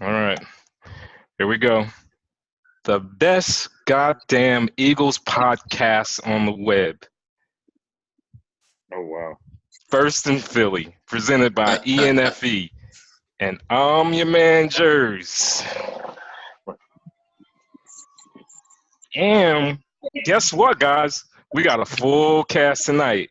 All right, here we go. The best goddamn Eagles podcast on the web. Oh, wow. First in Philly, presented by ENFE. And I'm your man, Jers. And guess what, guys? We got a full cast tonight.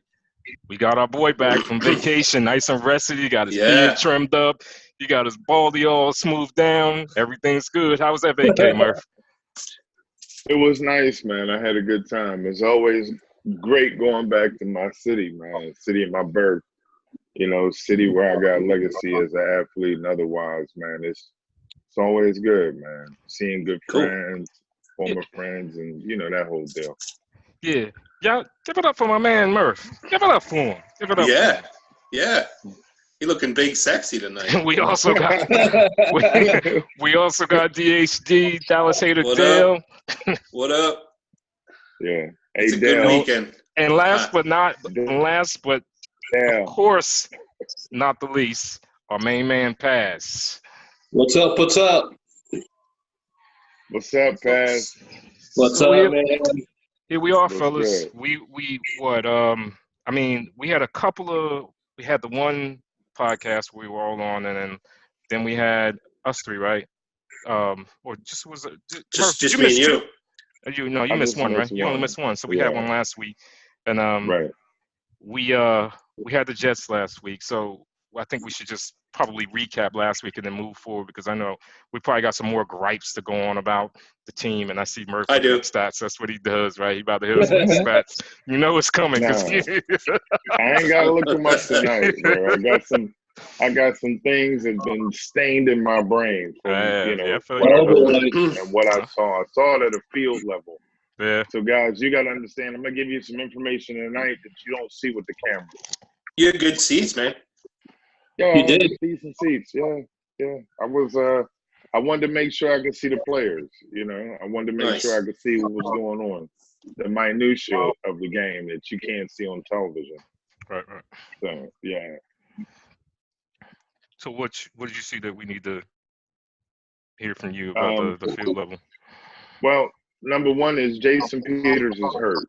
We got our boy back from vacation, nice and rested. He got his beard trimmed up. He got his baldy all smoothed down. Everything's good. How was that vacay, Murph? It was nice, man. I had a good time. It's always great going back to my city, man. City of my birth. You know, city where I got legacy as an athlete and otherwise, man. It's always good, man. Seeing good friends, former friends, and you know that whole deal. Yeah. Y'all give it up for my man Murph. Give it up for him. Give it up for him. Yeah. He looking big sexy tonight. we also got we also got DHD, Dallas Hater Dale. What up? Yeah. It's a good weekend. And last but of course not the least, our main man Paz. What's up? What's up, Paz? What's up, man? Here we are, fellas. We had a couple of we had the one podcast we were all on, and then we had us three, right? Or just was it just me and you? You missed one, right? You only missed one, so we had one last week, and right. We had the Jets last week, so I think we should just probably recap last week and then move forward because I know we probably got some more gripes to go on about the team, and I see Murphy stats. That's what he does, right? He about to hit us with the stats. You know it's coming. I ain't gotta look too much tonight, bro. I got some things that have been stained in my brain from and what I saw. I saw it at a field level. Yeah. So guys, you gotta understand. I'm gonna give you some information tonight that you don't see with the camera. You had good seats, man. Yeah, you did decent seats. Yeah. I wanted to make sure I could see the players. You know, I wanted to make sure I could see what was going on, the minutia of the game that you can't see on television. Right. So yeah. So what did you see that we need to hear from you about the field level? Well, number one is Jason Peters is hurt.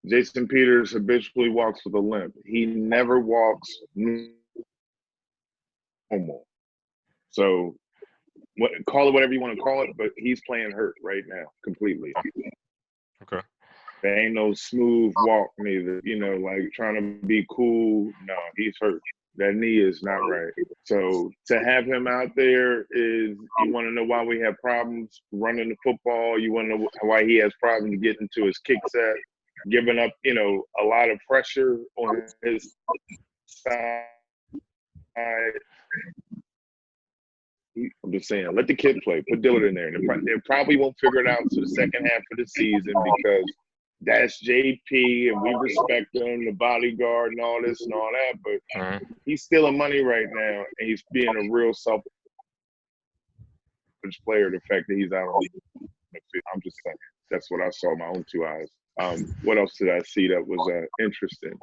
Jason Peters habitually walks with a limp. He never walks normal. So call it whatever you want to call it, but he's playing hurt right now completely. Okay. There ain't no smooth walk neither, you know, like trying to be cool. No, he's hurt. That knee is not right. So to have him out there is, you want to know why we have problems running the football. You want to know why he has problems getting to his kick set, giving up, you know, a lot of pressure on his side. I'm just saying, let the kid play. Put Dillard in there. They probably won't figure it out to the second half of the season because that's JP and we respect him, the bodyguard and all this and all that. But he's stealing money right now, and he's being a real selfish player. The fact that he's out on the field, I'm just saying. That's what I saw with my own two eyes. What else did I see that was interesting?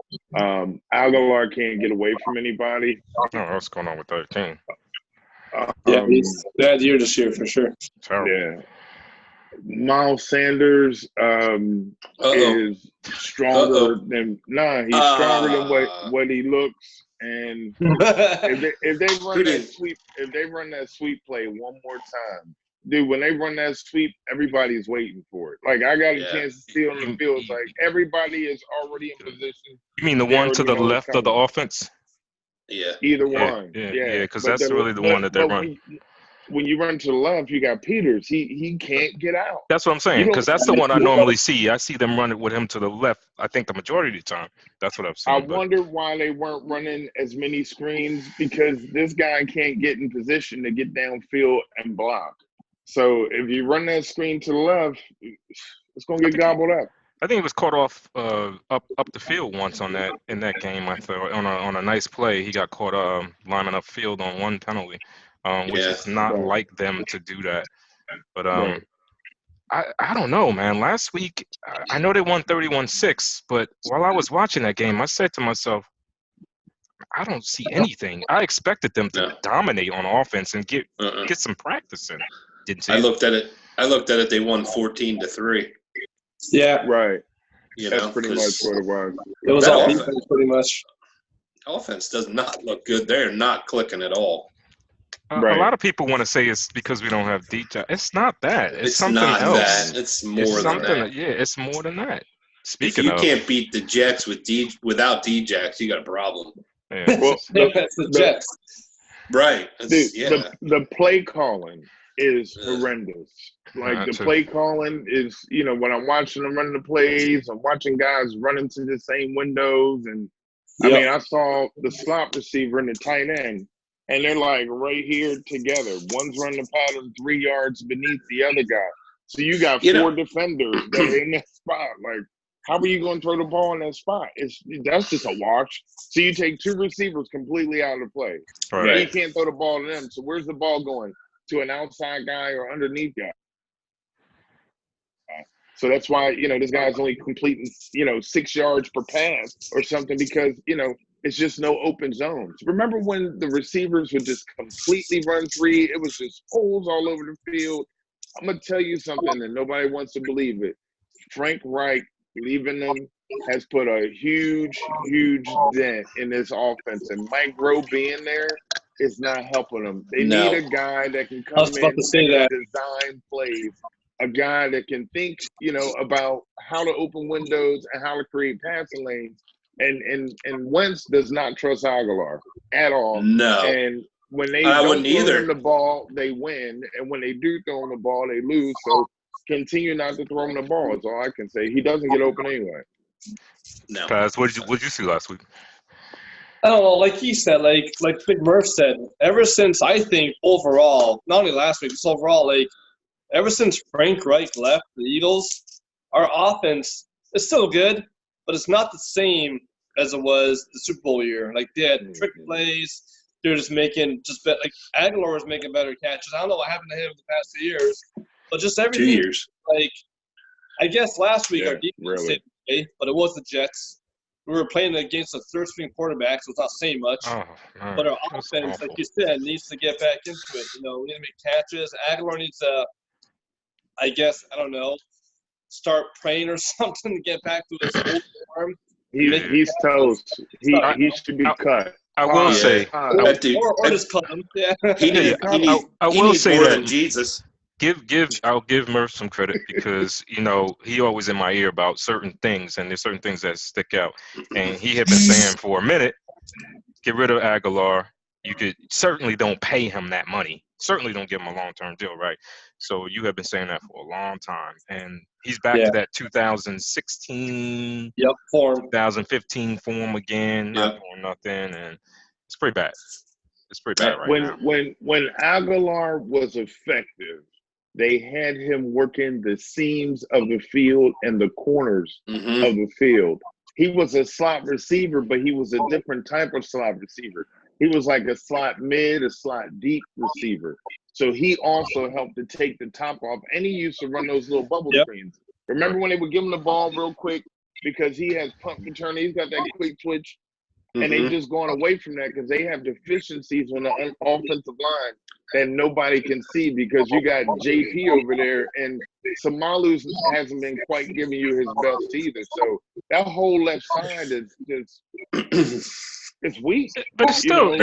Aguilar can't get away from anybody. Oh, what's going on with that team? He's bad year this year for sure. Terrible. Yeah. Miles Sanders is stronger than he's stronger than what he looks. And if they run that sweep play one more time, dude, when they run that sweep, everybody's waiting for it. Like I got a chance to see on the field. It's like everybody is already in position. You mean the one to the left of the offense? Yeah. Either one. Yeah, because that's really the one that they run. When you run to the left, you got Peters. He can't get out. That's what I'm saying, because that's the one I normally see. I see them running with him to the left, I think, the majority of the time. That's what I've seen. I wonder why they weren't running as many screens, because this guy can't get in position to get downfield and block. So if you run that screen to the left, it's going to get gobbled up. I think he was caught off up the field once in that game. I thought on a nice play, he got caught lining up field on one penalty. Which is not like them to do that. But I don't know, man. Last week, I know they won 31-6, but while I was watching that game, I said to myself, I don't see anything. I expected them to dominate on offense and get some practice in. Didn't see. I looked at it. They won 14-3. Yeah, right. You That's know, pretty much what it was. It was all defense, pretty much. Offense does not look good. They're not clicking at all. Right. A lot of people want to say it's because we don't have DJ. It's not that. It's something not else. That. It's more than that. Yeah, it's more than that. Speaking if you can't beat the Jets without D-Jax, you got a problem. Yeah. Well, that's the Jets. Right. The play calling is horrendous. Like the play calling is, when I'm watching them run the plays, I'm watching guys run into the same windows. And I mean, I saw the slot receiver and the tight end, and they're like right here together. One's running the pattern 3 yards beneath the other guy. So you got four defenders that are in that spot. Like, how are you going to throw the ball in that spot? That's just a wash. So you take two receivers completely out of the play. Right. You can't throw the ball to them. So where's the ball going? To an outside guy or underneath guy? So that's why, this guy's only completing, 6 yards per pass or something because, it's just no open zones. Remember when the receivers would just completely run free? It was just holes all over the field. I'm going to tell you something and nobody wants to believe it. Frank Reich leaving them has put a huge, huge dent in this offense. And Mike Rowe being there is not helping them. They need a guy that can come in and design plays. A guy that can think, about how to open windows and how to create passing lanes. And Wentz does not trust Aguilar at all. No. And when they don't throw him the ball, they win. And when they do throw him the ball, they lose. So continue not to throw him the ball is all I can say. He doesn't get open anyway. No. Paz, what did you see last week? I don't know, like he said, like Big Murph said, ever since I think overall, not only last week, just overall, ever since Frank Reich left the Eagles, our offense is still good, but it's not the same as it was the Super Bowl year. Like, they had trick plays. They're just making like Aguilar was making better catches. I don't know what happened to him the past 2 years, but just everything. 2 years. Like, I guess last week our defense stayed okay, but it was the Jets. We were playing against a third-string quarterback, so it's not saying much. But our offense, like you said, needs to get back into it. We need to make catches. Aguilar needs to, I guess, I don't know, start praying or something to get back to his old form. He's toast. He should be cut. I will say, or just cut him. Yeah. I will say more that than Jesus. I'll give Murph some credit because he always in my ear about certain things, and there's certain things that stick out. And he had been saying for a minute, get rid of Aguilar. You could certainly don't pay him that money. Certainly don't give him a long-term deal, right? So you have been saying that for a long time, and he's back to that 2016, form, 2015 form again, not doing nothing, and it's pretty bad. It's pretty bad now. When Aguilar was effective, they had him working the seams of the field and the corners of the field. He was a slot receiver, but he was a different type of slot receiver. He was like a slot mid, a slot deep receiver. So he also helped to take the top off, and he used to run those little bubble screens. Remember when they would give him the ball real quick because he has punt return? He's got that quick twitch, and they just gone away from that because they have deficiencies on the offensive line that nobody can see because you got JP over there, and Samalu hasn't been quite giving you his best either. So that whole left side is just it's weak. But it's still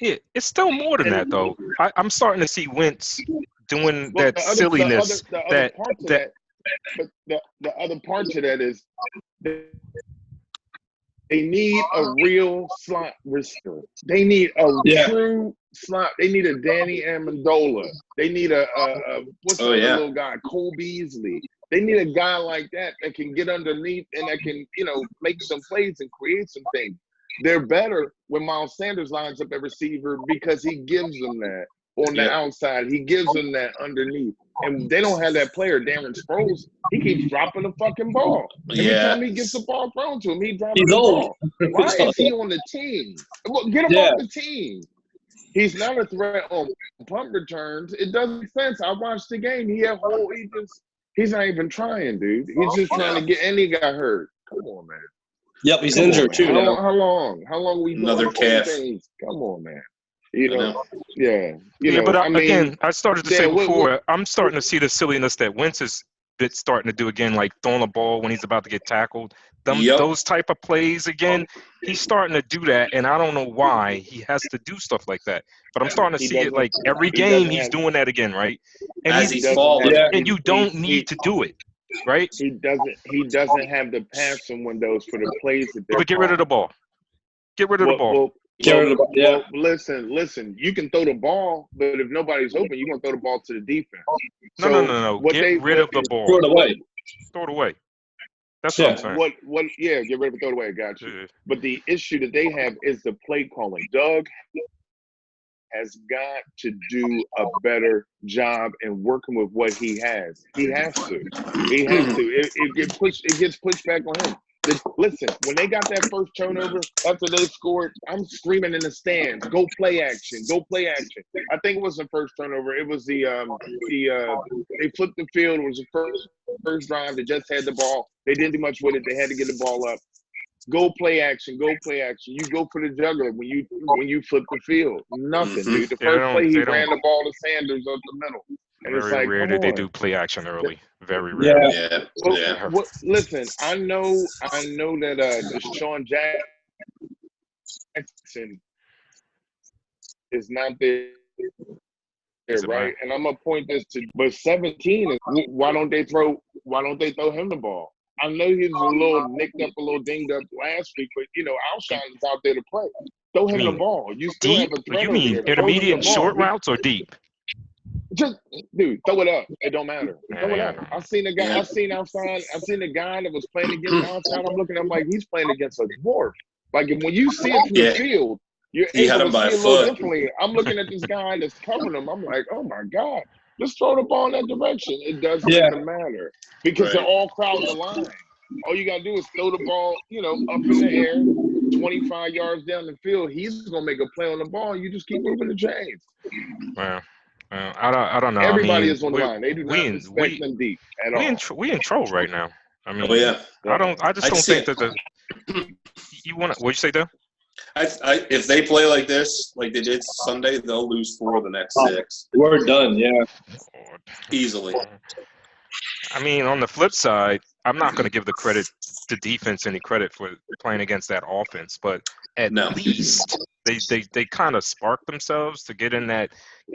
it's still more than that though. I'm starting to see Wentz doing that silliness. The other part to that is they need a real slot receiver. They need a true slot. They need a Danny Amendola. They need a what's the little guy, Cole Beasley. They need a guy like that can get underneath and that can, make some plays and create some things. They're better when Miles Sanders lines up at receiver because he gives them that on the outside. He gives them that underneath. And they don't have that player, Darren Sproles. He keeps dropping the fucking ball. Every time he gets the ball thrown to him, he drops the ball. Why is he on the team? Well, get him off the team. He's not a threat on punt returns. It doesn't make sense. I watched the game. He's not even trying, dude. He's just trying to get, and he got hurt. Come on, man. Yep, he's injured too now. How long we another calf? Things? Come on, man. You know. Yeah. But I mean, again, I started to say before, I'm starting to see the silliness that Wentz is starting to do again, like throwing a ball when he's about to get tackled. Those type of plays again, he's starting to do that, and I don't know why he has to do stuff like that. But I'm starting to see it like every game he's doing that again, right? And as he's falling, and you don't need to do it, right? He doesn't have the passing windows for the plays that they're But get rid of the ball. Get rid of the ball. Well, listen. You can throw the ball, but if nobody's open, you're gonna throw the ball to the defense. No. Get rid of the ball. Throw it away. Throw it away. That's what I'm saying. Yeah, get rid of it, throw it away. I got you. Yeah. But the issue that they have is the play calling. Doug has got to do a better job in working with what he has. He has to. It gets pushed back on him. Listen, when they got that first turnover after they scored, I'm screaming in the stands, go play action, go play action. I think it was the first turnover. It was they flipped the field. It was the first drive. They just had the ball. They didn't do much with it. They had to get the ball up. Go play action, go play action. You go for the juggler when you flip the field. Nothing, dude. The first play he ran the ball to Sanders up the middle. And very it's like, rare that they do play action early. Very rare. Yeah. Listen, I know that Deshaun Jackson is not there, right? And I'm gonna point this to, but 17 is why don't they throw him the ball? I know he was a little nicked up, a little dinged up last week, but Alshon is out there to play. Throw him the ball. You still deep? have a threat. You mean intermediate and short routes or deep? Just, dude, throw it up. It don't matter. Throw it up. I seen a guy. I seen outside. I seen a guy that was playing against outside. I'm looking. I'm like, he's playing against a dwarf. Like when you see it from the field, you're able to see a little differently. I'm looking at this guy that's covering him. I'm like, oh my god, just throw the ball in that direction. It doesn't even matter because they're all crowding the line. All you gotta do is throw the ball, up in the air, 25 yards down the field. He's gonna make a play on the ball. You just keep moving the chains. Wow. I don't know. Everybody is on the line. They do not respect them deep at all. We in trouble right now. I mean, I just don't think that you want to. What'd you say, though? If they play like this, like they did Sunday, they'll lose 4 of the next 6. We're done. Yeah, easily. I mean, on the flip side, I'm not going to give the defense any credit for playing against that offense, but at least they kind of sparked themselves to get in that,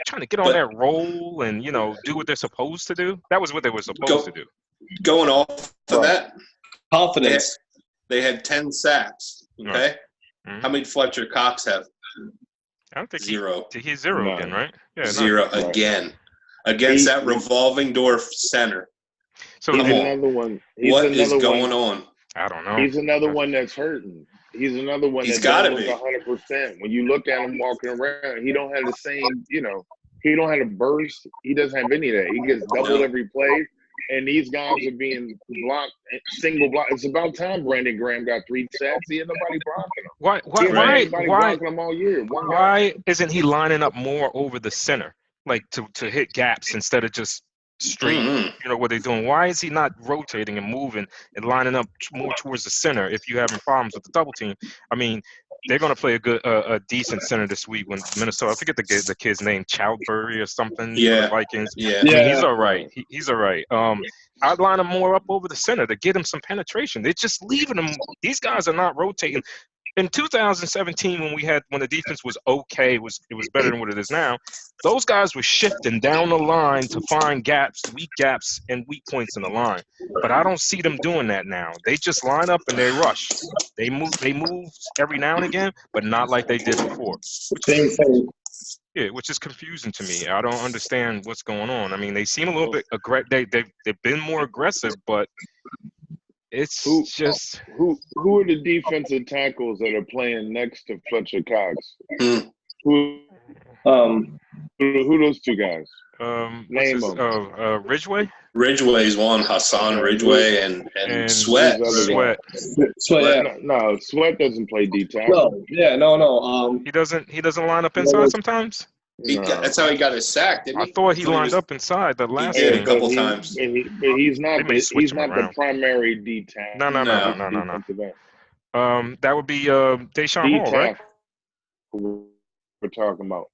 trying to get on that roll and do what they're supposed to do. That was what they were supposed to do. Going off of that, confidence. They had 10 sacks. Okay, how many Fletcher Cox have? I don't think 0. He's 0 again, right? Yeah, 0 again against that revolving door center. So he's another one. What is going on? I don't know. He's another one that's hurting. He's another one that's got to be 100%. When you look at him walking around, he don't have the same, he don't have a burst. He doesn't have any of that. He gets doubled every play, and these guys are being blocked, single block. It's about time Brandon Graham got 3 sacks. He had nobody blocking him. Why blocking him all year? Why isn't he lining up more over the center, like to hit gaps instead of just straight, what they're doing? Why is he not rotating and moving and lining up more towards the center if you're having problems with the double team? I mean, they're going to play a decent center this week when Minnesota, I forget the kid's name, Childbury or something, for the Vikings. I mean, he's all right. He's all right. I'd line him more up over the center to get him some penetration. They're just leaving him. These guys are not rotating. In 2017, when the defense was okay, it was better than what it is now. Those guys were shifting down the line to find weak gaps, and weak points in the line. But I don't see them doing that now. They just line up and they rush. They move every now and again, but not like they did before. Which is confusing to me. I don't understand what's going on. I mean, they seem a little bit aggressive. They've been more aggressive, but. It's who are the defensive tackles that are playing next to Fletcher Cox? Who those 2 guys? Name them. Ridgeway. Ridgeway's one. Hassan Ridgeway and Sweat. Sweat. No, Sweat doesn't play D tackle. No. He doesn't line up inside sometimes. That's how he got his sack, didn't he? I thought he lined up inside the last game. A couple times. But he's not the primary D tackle. No. That would be Deshaun Hall, right? We're talking about.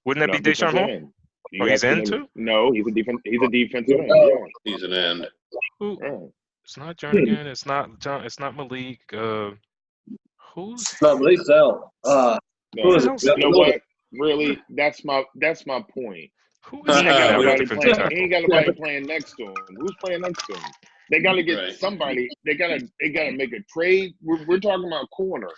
Wouldn't that be Deshaun Hall? Oh, he's in too? No, he's a defensive end. Yeah, he's an end. It's not Jernigan. It's not John. It's not Malik. Who's? It's not Malik Bell. You know what? Really, that's my point. Who is hanging out at defensive tackle? He ain't got nobody playing next to him. Who's playing next to him? They got to get somebody. They got to make a trade. We're talking about corner.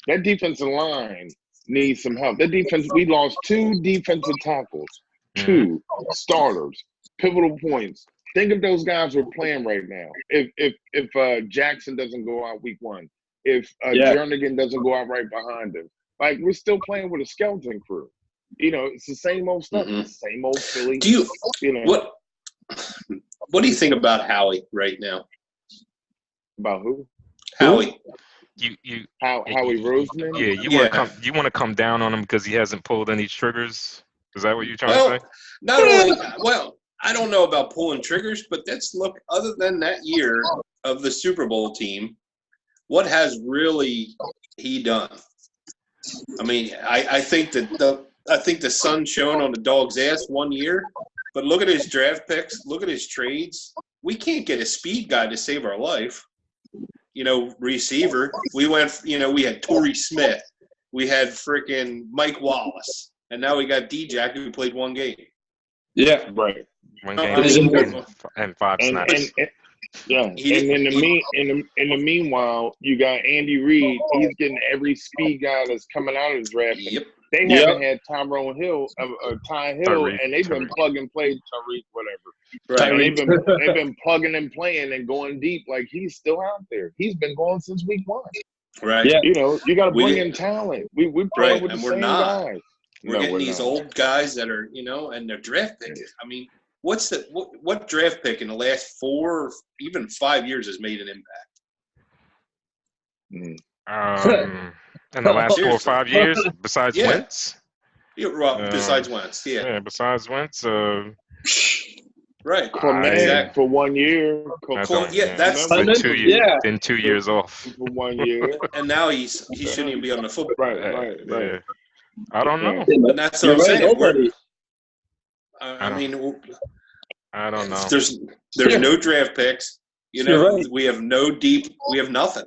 That defensive line needs some help. That defense. We lost 2 defensive tackles, 2 starters, pivotal points. Think if those guys were playing right now. If Jackson doesn't go out week 1, if Jernigan doesn't go out right behind him, like we're still playing with a skeleton crew. You know, it's the same old stuff. The same old Philly. Do you know what do you think about Howie right now? About who? Howie. Howie Roseman? Yeah, you want to come down on him because he hasn't pulled any triggers? Is that what you're trying to say? Not only I don't know about pulling triggers, but let's look other than that year of the Super Bowl team, what has really he done? I mean, I think that the sun shone on the dog's ass one year, but look at his draft picks, look at his trades. We can't get a speed guy to save our life. You know, receiver. We went, we had Torrey Smith. We had freaking Mike Wallace. And now we got D-Jack who played 1 game. Yeah, right. 1 game and 5 snaps. And in the meanwhile, you got Andy Reid. He's getting every speed guy that's coming out of the draft. Yep. They haven't had Ty Hill, and they've been plug and play Tariq, whatever. Right. And they've been plugging and playing and going deep. Like he's still out there. He's been going since week 1. Right. Yeah. You know, you got to bring in talent. We're playing with the same guys. We're getting these old guys that are, and their draft picks. I mean, what draft pick in the last 4, even 5 years has made an impact? In the last 4 or 5 years, besides Wentz? Besides Wentz, Yeah, besides Wentz. Right. Clement for 1 year. That's been 2 years. Yeah. Been 2 years off. For 1 year. And now he shouldn't even be on the football. Right. Yeah. I don't know. And that's what I'm saying. I don't know. There's no draft picks. We have no deep. We have nothing.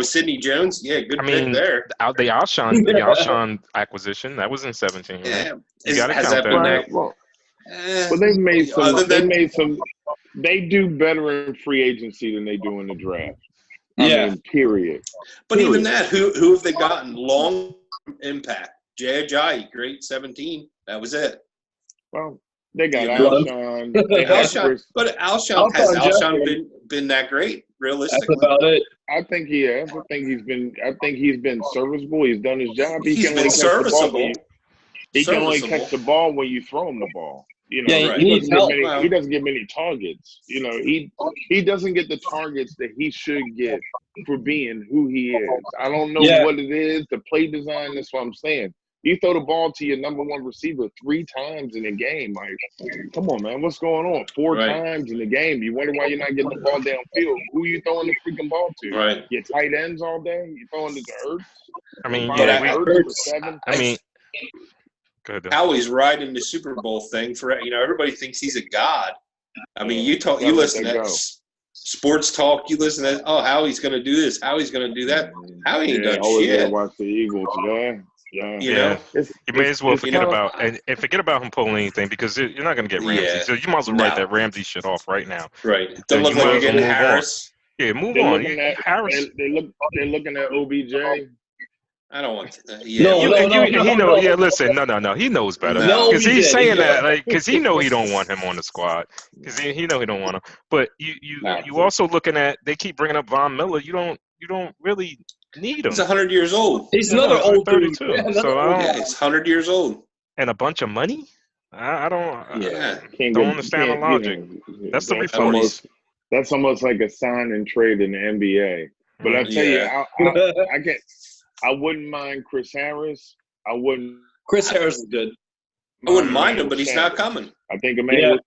Sidney Jones. Yeah, good pick there. The Alshon acquisition that was in 17. Right? Yeah, you got to count that. Well, they've made some. They do better in free agency than they do in the draft. I mean, period. But even that, who have they gotten long impact? Jay Ajayi, great 17. That was it. Well, they got Alshon. But Alshon been that great? Realistically, that's about it. I think he has. I think he's been serviceable. He's done his job. He's been serviceable. He can only catch the ball when you throw him the ball. He doesn't get many targets. He doesn't get the targets that he should get for being who he is. I don't know what it is. The play design. That's what I'm saying. You throw the ball to your number 1 receiver 3 times in a game. Like, come on, man, what's going on? 4 times in the game. You wonder why you're not getting the ball downfield. Who are you throwing the freaking ball to? Right. Your tight ends all day. You throwing it to Ertz. I mean, Howie's riding the Super Bowl thing for everybody thinks he's a god. I mean, you listen to sports talk, you listen to Howie's going to do this, Howie's going to do that. Howie ain't done shit. Watch the Eagles, You may as well forget about him pulling anything because you're not going to get Ramsey. Yeah. So you might as well write that Ramsey shit off right now. Right. Don't look like you're getting Harris. Yeah, move on. Harris. They're looking at OBJ. I don't want to. No. Yeah, listen. No. He knows better because he's saying that because he know he don't want him on the squad because he know he don't want him. But you also looking at they keep bringing up Von Miller. You don't really need him. He's 100 years old. He's another old 32. Yeah, so it's 100 years old and a bunch of money. I don't. Yeah. Don't understand the logic. That's the reports. That's almost like a sign and trade in the NBA. But I tell you, I wouldn't mind Chris Harris. Chris Harris is good. I wouldn't mind him, but he's not coming. I think Emmanuel.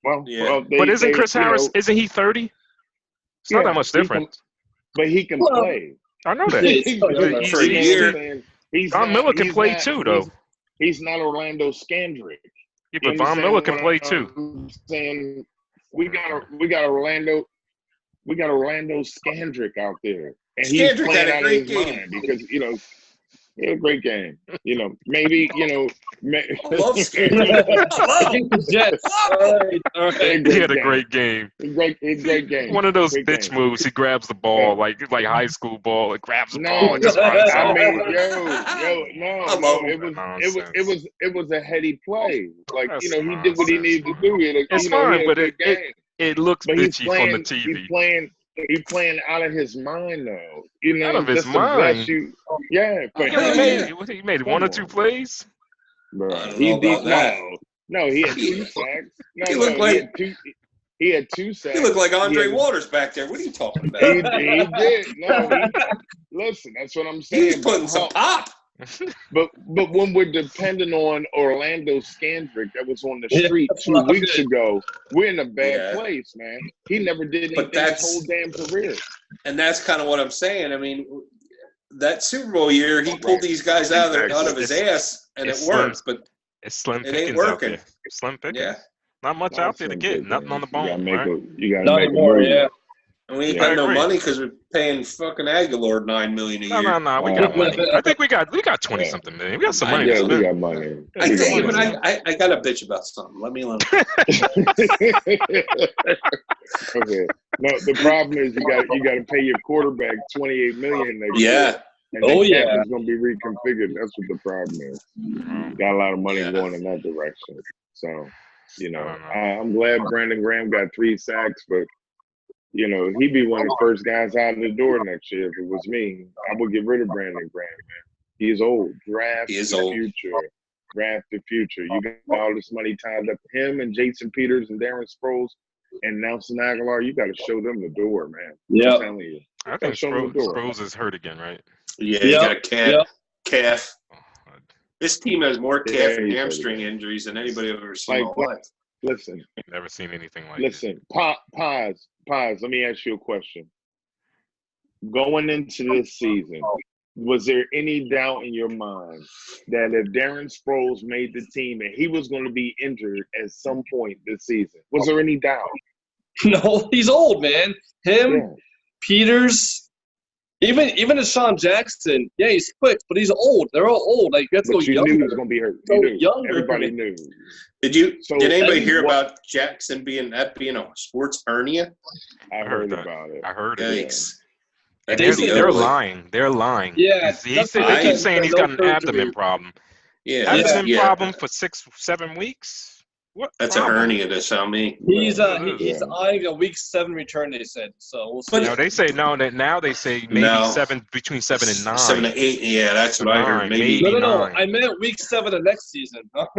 But isn't Chris Harris? Isn't he 30? It's not that much difference. But he can play. I know that. For a year. Von Miller can play too, though. He's not Orlando Scandrick. Yeah, but Von Miller can play too. I'm saying we got Orlando Scandrick out there, and he's playing out of his mind because he had a great game. Maybe I love Scandrick. The Jets. All right. He had a great game. Great game. One of those bitch moves. He grabs the ball like high school ball. It grabs the ball and just runs off. I mean, it was a heady play. Like he did what he needed to do. It's fine, but it looks bitchy from the TV. He's playing out of his mind, though. Out of his mind. He made one or two plays. He had 2 sacks. He had 2 sacks. He looked like Andre Waters back there. What are you talking about? He did. Listen, that's what I'm saying. He's putting some pop. But when we're depending on Orlando Scandrick that was on the street 2 weeks ago, we're in a bad place, man. He never did anything his whole damn career. And that's kind of what I'm saying. I mean, that Super Bowl year, he pulled these guys out of his ass, and it worked. But it's slim it ain't working. Slim pickings. Yeah. Not much out there to get. Nothing on the bone. You got not anymore. Yeah. And we ain't got no money because we're paying fucking Aguilar $9 million a year. No. We got money. I think we got 20-something million. We got some money. Yeah, we got money. I got to bitch about something. Let me alone. Okay. No, the problem is you got to pay your quarterback $28 million next year. And it's going to be reconfigured. That's what the problem is. Got a lot of money going in that direction. So, I'm glad Brandon Graham got 3 sacks, but he'd be one of the first guys out of the door next year. If it was me, I would get rid of Brandon Graham, man. He is old. Draft the future. You got all this money tied up. Him and Jason Peters and Darren Sproles and Nelson Aguilar, you got to show them the door, man. Yeah. I'm telling you. I think Sproles is hurt again, right? Yeah, he got a calf. This team has more calf and hamstring injuries than anybody I've ever seen in my life. Listen. Never seen anything like Listen, Paz, let me ask you a question. Going into this season, was there any doubt in your mind that if Darren Sproles made the team and he was going to be injured at some point this season? Was there any doubt? No, he's old, man. Peters, even Deshaun Jackson, he's quick, but he's old. They're all old. Like, let's go younger. You knew he was going to be hurt. Everybody knew. Did anybody hear about Jackson being a sports hernia? I heard about it. I heard it. Yikes. They're lying. They're lying. Yeah. They keep saying he's got an abdomen problem. Yeah. Abdomen problem for 6-7 weeks? What? That's a hernia to sound me. He's eyeing a week 7 return, they said. So we'll see. No, they say maybe between 7 and 9. 7 to 8. Yeah, that's what I heard. Maybe. No. I meant week 7 of next season. Yeah.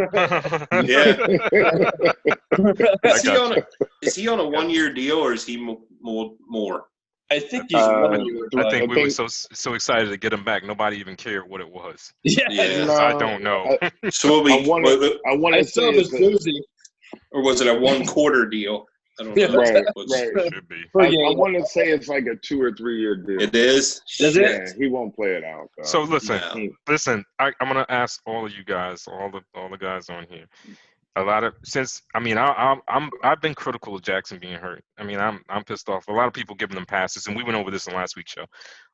Is he on a 1-year deal or is he more? I think he's 1 year. I think we were so excited to get him back. Nobody even cared what it was. Yeah. I don't know. So I want to say his jersey. Or was it a 1-quarter deal? I don't know. Right. Should be. I want to say it's like a 2 or 3 year deal. It is? Is Yeah, it? he won't play it out, though. So listen. I'm gonna ask all of you guys, all the guys on here. I've been critical of Jackson being hurt. I mean, I'm pissed off. A lot of people giving him passes, and we went over this in last week's show.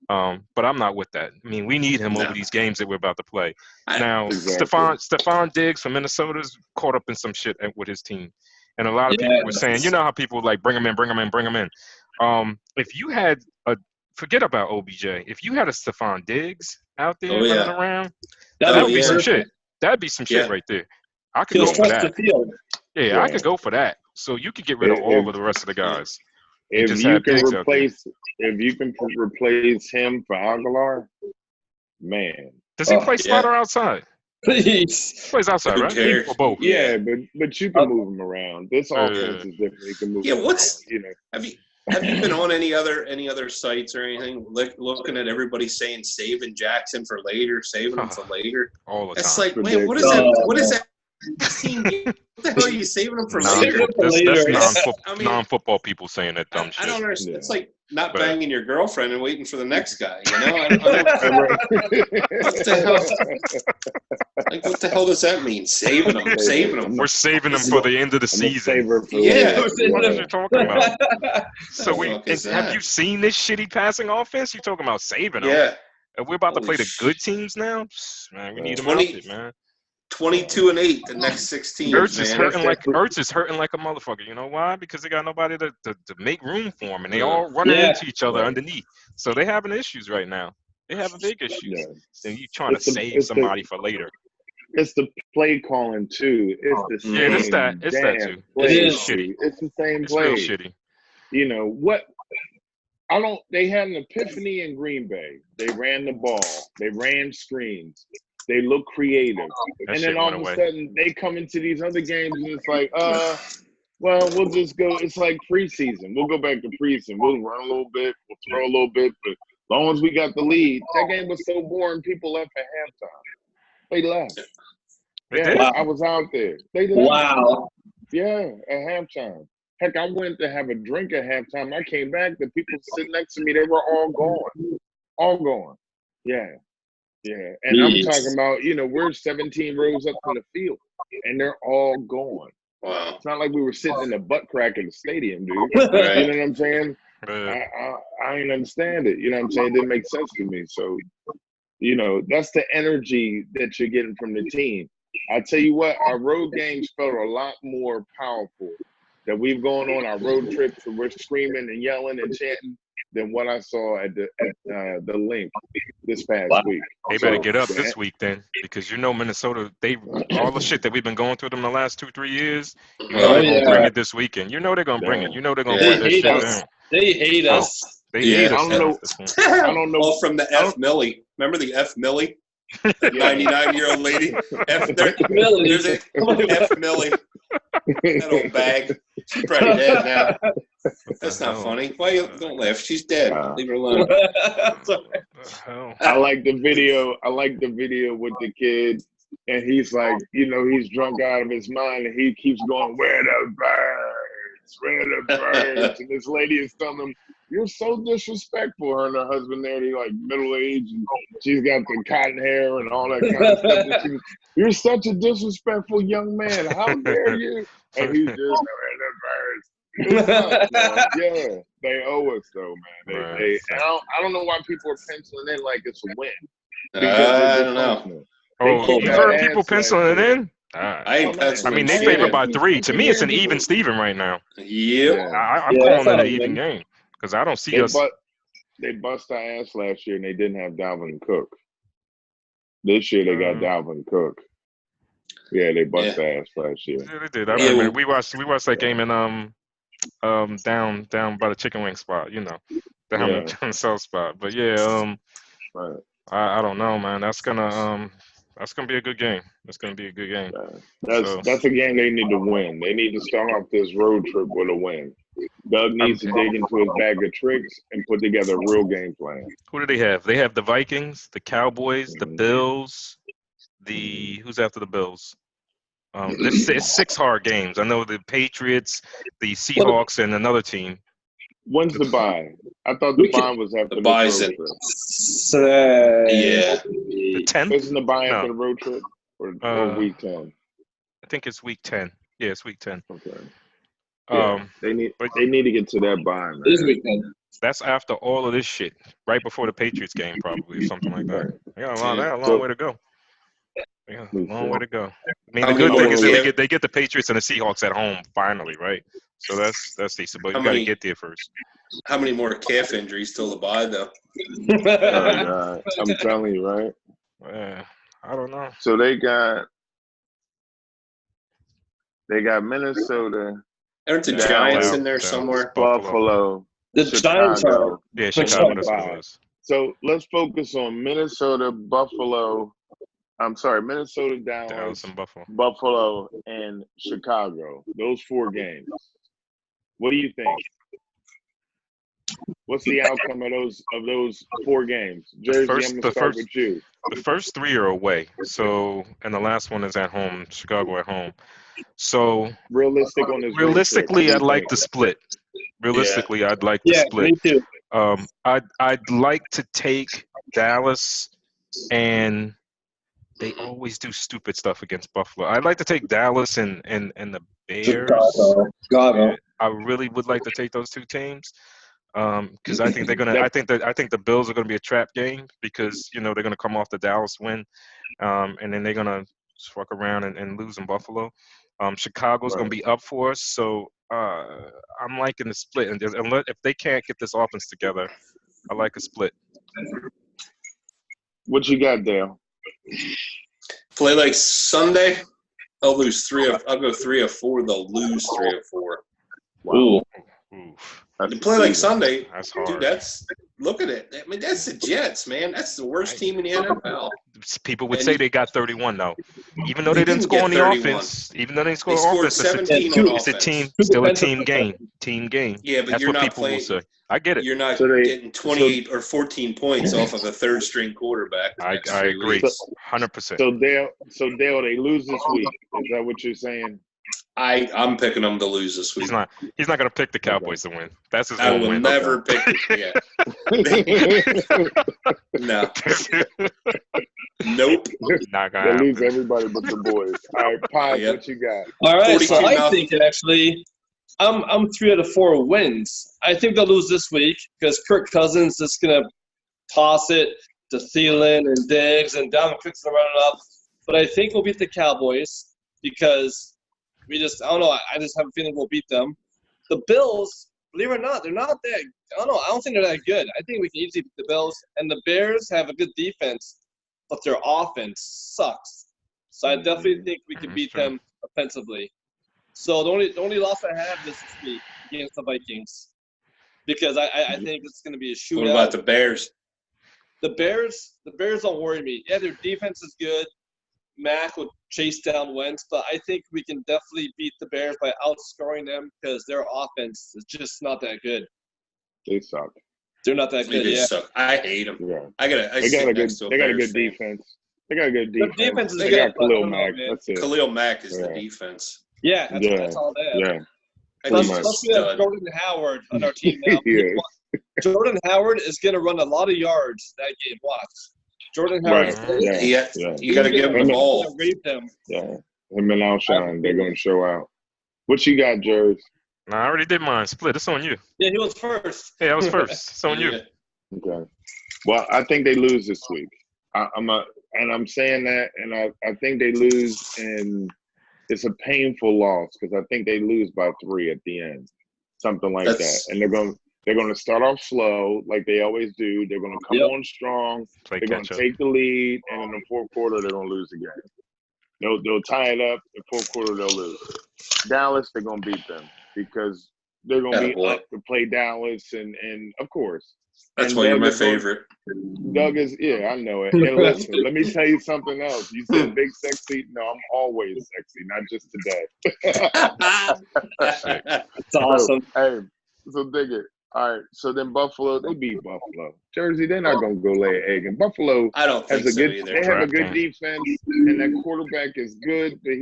But I'm not with that. I mean, we need him over these games that we're about to play. Stephon Diggs from Minnesota's caught up in some shit with his team, and a lot of people were saying, you know how people like bring him in. If you had forget about OBJ. If you had a Stephon Diggs out there running around, that would be some shit. That'd be some shit right there. I could go for that. Yeah, I could go for that. So you could get rid of all of the rest of the guys. If you can replace him for Aguilar, man. Does he play slot or outside? Please. He plays outside, right? Or both. Yeah, but you can move him around. This offense is different. You can move him around, Have you been on any other sites or anything looking at everybody saying saving Jackson for later, saving him for later? All the time. It's like, man, what is that? What is that? What the hell are you saving them for later? That's non-football people saying that dumb shit. I don't understand. It's like not banging your girlfriend and waiting for the next guy. You know, I don't what the hell? Like, what the hell does that mean? Saving them. We're saving them for the end of the season. What are you talking about? So have you seen this shitty passing offense? You talking about saving them? Yeah. And we're about to play the good teams now. Man, we need them out there, man. 22-8 the next 16. Ertz is hurting like a motherfucker. You know why? Because they got nobody to make room for him, and they all running into each other underneath. So they having issues right now. They having big issues. And you trying to save somebody for later. It's the play calling too. It's the same. It's that too. It is shitty. It's the same it's play. Real shitty. You know what? They had an epiphany in Green Bay. They ran the ball. They ran screens. They look creative. And then all of a sudden they come into these other games and it's like, well, we'll just go. It's like preseason. We'll go back to preseason. We'll run a little bit. We'll throw a little bit. But as long as we got the lead, that game was so boring. People left at halftime. They left. Yeah, I was out there. They left. Wow. Yeah, at halftime. Heck, I went to have a drink at halftime. I came back. The people sitting next to me, they were all gone. All gone. Yeah. Yeah. And I'm talking about, we're 17 rows up from the field, and they're all gone. Wow. It's not like we were sitting in the butt crack of the stadium, dude. You know what I'm saying? I didn't understand it. You know what I'm saying? It didn't make sense to me. So, that's the energy that you're getting from the team. I tell you what, our road games felt a lot more powerful that we've gone on our road trips and we're screaming and yelling and chanting than what I saw at the link this past week. They better get up this week then, because Minnesota, all the shit that we've been going through them the last 2-3 years, they're gonna bring it this weekend. They're gonna bring it. They're gonna put that shit down. They hate us. They hate us. I don't know. From the F Millie. Remember the F Millie? That 99-year-old lady. There's a F Millie. That old bag. She's probably dead now. That's not funny. Why don't laugh? She's dead. Leave her alone. I like the video. With the kid, and he's like, he's drunk out of his mind, and he keeps going, "Where the birds? Where the birds?" And this lady is telling him, "You're so disrespectful." Her and her husband there, they like middle aged, and she's got the cotton hair and all that kind of stuff. And "You're such a disrespectful young man. How dare you?" And he's just, "Where the birds?" Yeah, they owe us though, man. I don't know why people are penciling in like it's a win. I don't know. Oh, you heard people penciling it in? I mean, they favor by 3. To me, it's an even Steven right now. Yep. I'm calling it an even game because I don't see us. They bust our ass last year and they didn't have Dalvin Cook. This year they got Dalvin Cook. Yeah, they bust our ass last year. Yeah, they did. I remember we watched that game in down by the chicken wing spot, down the south spot. But I don't know, man. That's gonna be a good game. That's gonna be a good game. That's a game they need to win. They need to start off this road trip with a win. Doug needs to dig into his bag of tricks and put together a real game plan. Who do they have? They have the Vikings, the Cowboys, the Bills, who's after the Bills? It's 6 hard games. I know the Patriots, the Seahawks, and another team. When's the bye? I thought the bye was after the bye. The 10th? Isn't the bye after the road trip or week 10? I think it's week 10. Yeah, it's week 10. Okay. They need to get to that bye, man. It is week 10. That's after all of this shit, right before the Patriots game, probably, or something like that. They got a long way to go. Yeah, long way to go. I mean, the good thing is that they get the Patriots and the Seahawks at home finally, right? So that's decent, but you got to get there first. How many more calf injuries till the bye, though? I'm telling you, right? I don't know. So they got Minnesota. Aren't the Giants in there somewhere? Buffalo. The Giants are. Yeah, Chicago. So let's focus on Minnesota, Buffalo. I'm sorry, Minnesota, Dallas, and Buffalo, and Chicago. Those 4 games. What do you think? What's the outcome of those 4 games? Jersey, I'm gonna start with you. The first 3 are away. So, and the last one is at home, Chicago at home. So realistically, I'd like to split. I'd like to split. Me too. I'd like to take Dallas, and they always do stupid stuff against Buffalo. I'd like to take Dallas and the Bears. Chicago. I really would like to take those two teams. Because I think they're gonna. I think the Bills are gonna be a trap game because they're gonna come off the Dallas win, and then they're gonna fuck around and lose in Buffalo. Chicago's gonna be up for us, so I'm liking the split. And if they can't get this offense together, I like a split. What you got, Dale? Play like Sunday. I'll go 3 of 4. They'll lose 3 of 4. Wow. Oof. To play like Sunday, That's hard. dude. Look at it. I mean, that's the Jets, man. That's the worst team in the NFL. People would say they got 31 though, even though they didn't score on the offense. Even though they didn't score on offense, 17 on offense. It's still a team game. Team game. Yeah, but that's you're what not people playing. Will say. I get it. You're not getting 28 or 14 points off of a third-string quarterback. I agree, 100%. So Dale, they lose this week. Is that what you're saying? I'm picking them to lose this week. He's not going to pick the Cowboys to win. That's his I own will win. never pick. Yeah. No. Nope. Not They gonna lose happen. everybody but the boys. All right, Pies, what you got? All right, so 42 I nothing. think actually, I'm 3 out of 4 wins. I think they'll lose this week because Kirk Cousins is gonna toss it to Thielen and Diggs and Dalvin Cook's gonna run it up. But I think we'll beat the Cowboys because I don't know. I just have a feeling we'll beat them. The Bills, believe it or not, they're not that. I don't know. I don't think they're that good. I think we can easily beat the Bills. And the Bears have a good defense, but their offense sucks. So I definitely think we can beat them offensively. So the only loss I have is this week against the Vikings because I think it's going to be a shootout. What about the Bears? The Bears don't worry me. Yeah, their defense is good. Mac would chase down Wentz, but I think we can definitely beat the Bears by outscoring them because their offense is just not that good. They suck. They're not that good. They Yeah. suck. I hate them. Yeah. They got a good defense. They got a good defense. Their defense is they good, got Khalil but Mack. man. That's it. Khalil Mack is the defense. Yeah, that's all they have. Yeah. Plus we have Jordan Howard on our team now. Yes. Jordan Howard is going to run a lot of yards that game. Watch. Jordan Howard. Right. You got to give him the ball. Yeah. Him and Alshon, they're going to show out. What you got, Jerry? No, I already did mine. Split. It's on you. Yeah, he was first. Yeah, I was first. It's on you. Okay. Well, I think they lose this week. I'm saying that, and I think they lose, and it's a painful loss because I think they lose by 3 at the end, something like that. And they're going to start off slow like they always do. They're going to come on strong. They're going to take the lead, and in the fourth quarter, they're going to lose the game. They'll tie it up. In the fourth quarter, they'll lose. Dallas, they're going to beat them because they're going to be up to play Dallas, and of course. That's why you're my favorite. Doug is, I know it. And listen, let me tell you something else. You said big sexy. No, I'm always sexy, not just today. It's awesome. So dig it. All right, so then Buffalo, they beat Buffalo. Jersey, they're not going to go lay an egg. And Buffalo I don't think has so either. They have a good defense, and that quarterback is good, but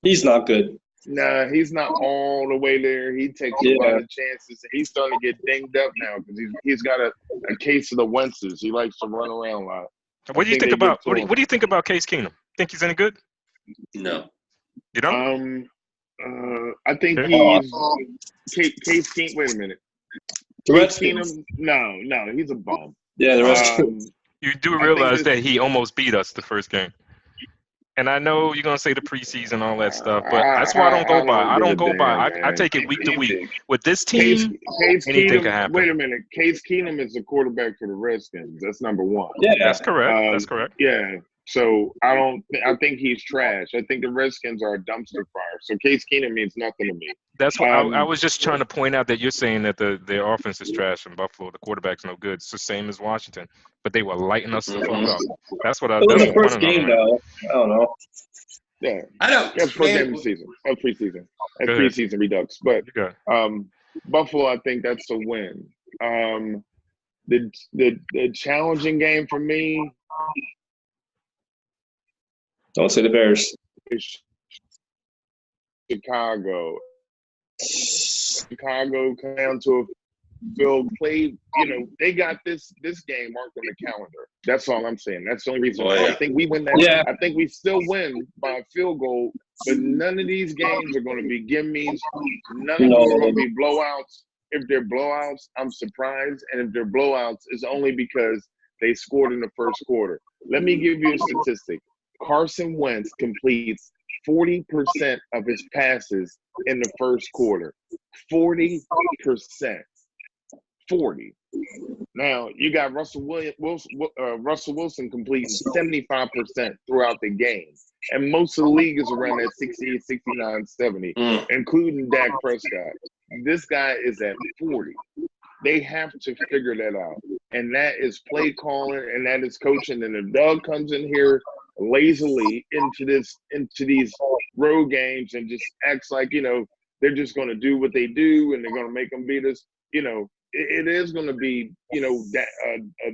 he's not good. Nah, he's not all the way there. He takes a lot of chances. He's starting to get dinged up now because he's got a case of the Wentzes. He likes to run around a lot. What do you think about what do you think about Case Keenum? Think he's any good? No. You don't? I think he's Case Keenum. Wait a minute. Case Keenum? No, he's a bum. Yeah, the rest. You do realize that he almost beat us the first game. And I know you're gonna say the preseason and all that stuff, but that's why I don't go by. I don't go by. I take it week to week. With this team, anything can happen. Wait a minute. Case Keenum is the quarterback for the Redskins. That's number one. Yeah, that's correct. That's correct. Yeah. So I think he's trash. I think the Redskins are a dumpster fire. So Case Keenum means nothing to me. That's why I was just trying to point out that you're saying that their offense is trash in Buffalo. The quarterback's no good. It's the same as Washington, but they were lighting us the fuck up. That's what I. It was that's the first game, though. I don't know. Yeah, I don't. That's first game of the season. That's preseason. That's preseason redux. But Buffalo, I think that's a win. The challenging game for me. Don't say the Bears. Chicago. Chicago come down to Phil played. You know, they got this game marked on the calendar. That's all I'm saying. That's the only reason. I think we win that. Yeah. I think we still win by a field goal. But none of these games are going to be gimmies. None of them are going to be blowouts. If they're blowouts, I'm surprised. And if they're blowouts, it's only because they scored in the first quarter. Let me give you a statistic. Carson Wentz completes 40% of his passes in the first quarter. 40%. 40. Now, you got Russell Wilson completing 75% throughout the game. And most of the league is around that 68, 69, 70, including Dak Prescott. This guy is at 40. They have to figure that out. And that is play calling and that is coaching. And if Doug comes in here lazily into these road games and just acts like, you know, they're just going to do what they do and they're going to make them beat us, you know, it is going to be, you know,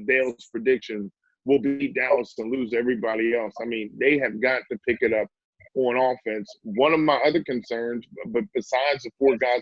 Dale's prediction will beat Dallas and lose everybody else. I mean, they have got to pick it up on offense. One of my other concerns, but besides the four guys,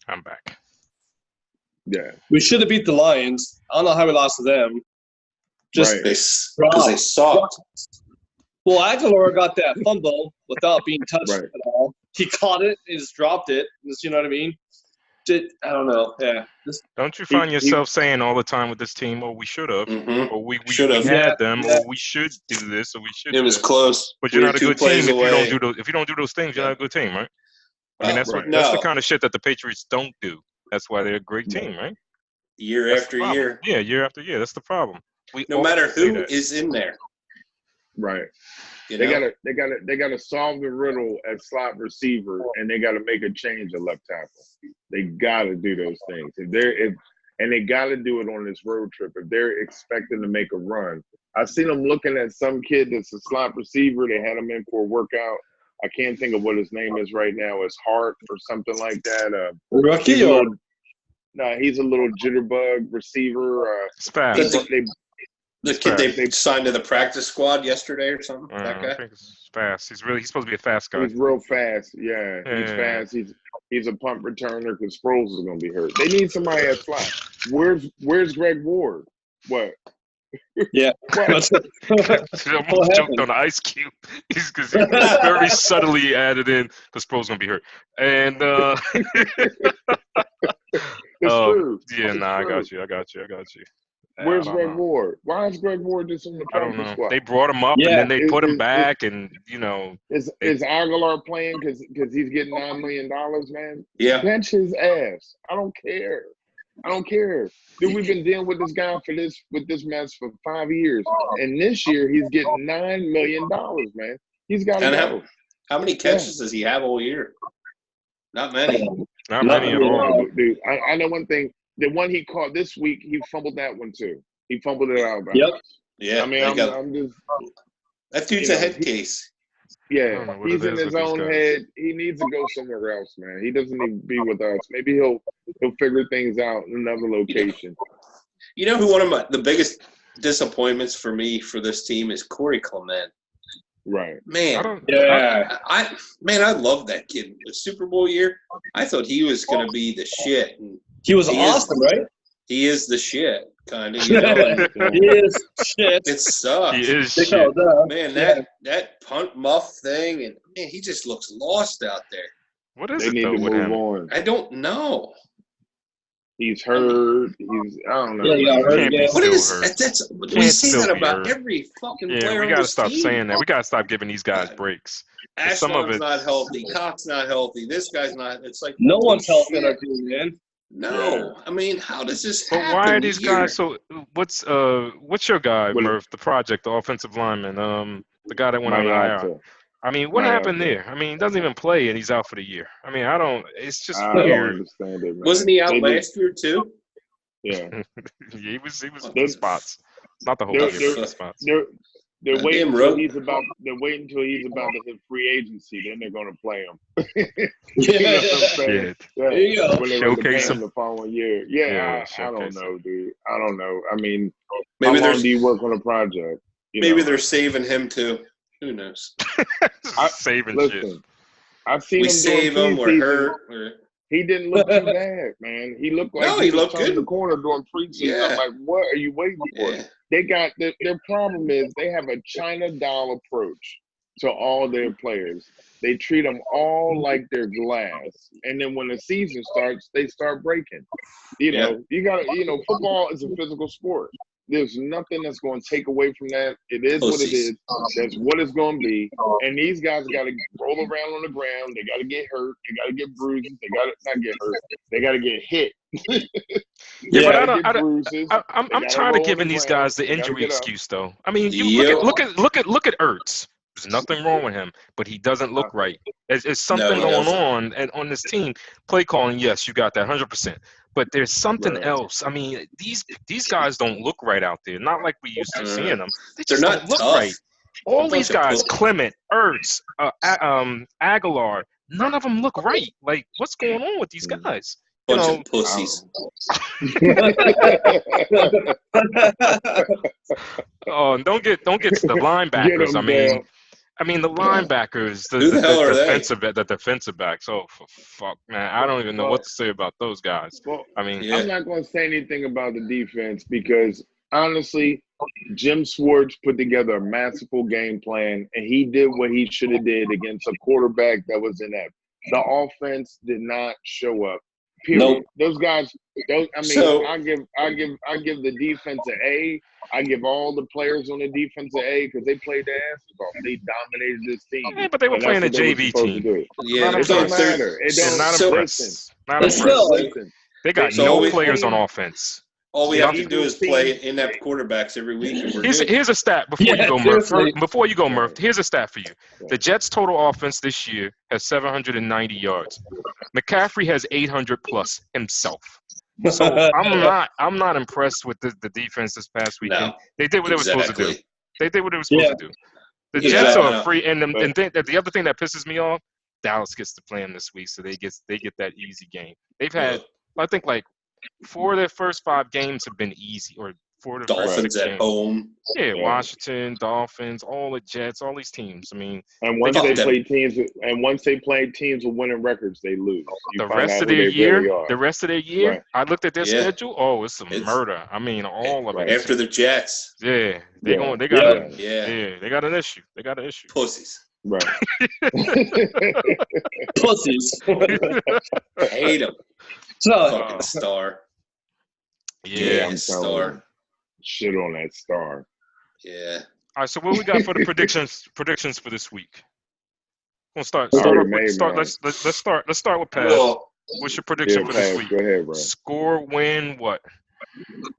I'm back. yeah, We should have beat the Lions. I don't know how we lost to them. Just right. Because they sucked. Well, Aguilar got that fumble without being touched Right. at all. He caught it, he just dropped it. You know what I mean? I don't know. Yeah. Don't you find yourself saying all the time with this team, "Oh, we should have," or "We Should have. had them," Yeah. or "We should do this," or "We should." It was close. But you're We not were a 2 good team plays if you away. don't do those things. You're not a good team, right? I mean, that's Right. that's the kind of shit that the Patriots don't do. That's why they're a great team, right? Year That's after the problem. year. Yeah, year after year. That's the problem. No matter who is in there. Right. You They know? gotta solve the riddle at slot receiver, and they gotta make a change at left tackle. They gotta do those things. And they gotta do it on this road trip. If they're expecting to make a run, I've seen them looking at some kid that's a slot receiver. They had him in for a workout. I can't think of what his name is right now. It's Hart or something like that. Rookie or he's a little jitterbug receiver. It's fast. The kid they signed to the practice squad yesterday or something. That guy. I think it's fast. He's supposed to be a fast guy. He's real fast. Yeah, he's fast. He's a punt returner because Sproles is going to be hurt. They need somebody at slot. Where's Greg Ward? What? Yeah. What? He almost joked on the ice cube. He's very subtly added in because Sproles going to be hurt. And It's true. yeah, It's I true. got you. Where's Greg Ward? Why is Greg Ward just on the I don't practice know. squad? They brought him up and then they put him back, and you know. Is Aguilar playing because he's getting $9 million, man? Yeah. Bench his ass. I don't care. Dude, we've been dealing with this guy with this mess for 5 years, and this year he's getting $9 million, man. He's got to go. How many catches does he have all year? Not many. Not many at all. Dude, I know one thing. The one he caught this week, he fumbled that one too. He fumbled it out. Yep. Yeah. I mean, I'm just. That dude's a head case. Yeah, he's in his own head. He needs to go somewhere else, man. He doesn't need to be with us. Maybe he'll figure things out in another location. You know who one of the biggest disappointments for me for this team is Corey Clement. Right. Man. I love that kid. The Super Bowl year, I thought he was going to be the shit. And he was awesome, right? He is the shit, kind of. You know? He is shit. It sucks. He is shit. Man, that punt muff thing, and man, he just looks lost out there. What is they it need though to with move him? on. I don't know. He's hurt. I don't know. Yeah, he got hurt again. What is hurt. That's we say that about every fucking player. We gotta on this stop team. saying that. We gotta stop giving these guys breaks. Ashland's not healthy. Cox not healthy. This guy's not. It's like no one's healthy in our team, man. No, I mean, how does this happen? But why are these guys so? What's your guy, Murph? The project, the offensive lineman, the guy that went on IR. I mean, what happened there? I mean, he doesn't even play and he's out for the year. I mean, I don't. It's just weird. Don't understand it, man. Wasn't he out last year too? Yeah. he was in spots. Not the whole game, but in spots. They're waiting until he's about to hit free agency. Then they're going to play him. You know what I'm saying? There you go. When they're going to pay him the following year. Yeah, I don't know, dude. I don't know. I mean, maybe how long do you work on a project? Maybe they're saving him too. Who knows? Saving listen, shit. I've seen him save him. We're hurt. He didn't look too bad, man. He looked like he looked was good in the corner doing preseason. Yeah. I'm like, what are you waiting for? Yeah. They got their problem is they have a China doll approach to all their players. They treat them all like they're glass, and then when the season starts, they start breaking. You know, you got to. Football is a physical sport. There's nothing that's going to take away from that. It is what it is. That's what it's going to be. And these guys got to roll around on the ground. They got to get hurt. They got to get bruises. They got to not get hurt. They got to get hit. But I'm tired of giving these guys the injury excuse, though. I mean, you look at Ertz. There's nothing wrong with him, but he doesn't look right. There's something going on, and on this team, play calling. Yes, you got that 100%. But there's something else. I mean, these guys don't look right out there. Not like we used to seeing them. They're not don't look tough. Right. All these guys, Clement, Ertz, Aguilar, none of them look right. Like, what's going on with these guys? Bunch of pussies. Oh, and don't get to the linebackers. I mean, the linebackers, the defensive backs. Oh, for fuck, man! I don't even know what to say about those guys. Well, I'm not going to say anything about the defense because honestly, Jim Schwartz put together a masterful game plan, and he did what he should have did against a quarterback that was inept. The offense did not show up. Period. Nope. Those guys. I give the defense an A. I give all the players on the defense an A because they played their asses off. They dominated this team. Yeah, but they were playing a JV team. Yeah, it don't matter. It don't not impressed. Not impressed. They got no players on offense. All we have to do is play inept quarterbacks every week. And here's a stat before you go, Murph. Before you go, Murph, here's a stat for you. The Jets' total offense this year has 790 yards. McCaffrey has 800 plus himself. So I'm not impressed with the defense this past weekend. No, they did what they were supposed to do. They did what they were supposed to do. The Jets are free, and the other thing that pisses me off, Dallas gets to play them this week, so they get that easy game. They've had, I think, like 4 of their first 5 games have been easy, or 4 of the Dolphins first 6 at games. home. Yeah, Washington, Dolphins, all the Jets, all these teams. I mean, and once they play teams with winning records, they lose. The rest of their year, right. I looked at their schedule. Oh, it's murder. I mean, all of it. After the Jets. Yeah, they got an issue. They got an issue. Pussies. Right. Pussies. I hate them. Fucking star. Yeah, star. Shit on that star. Yeah. All right, so what we got for the predictions for this week? We'll start let's start with Paz. What's your prediction for this week? Go ahead, bro. Score, win, what?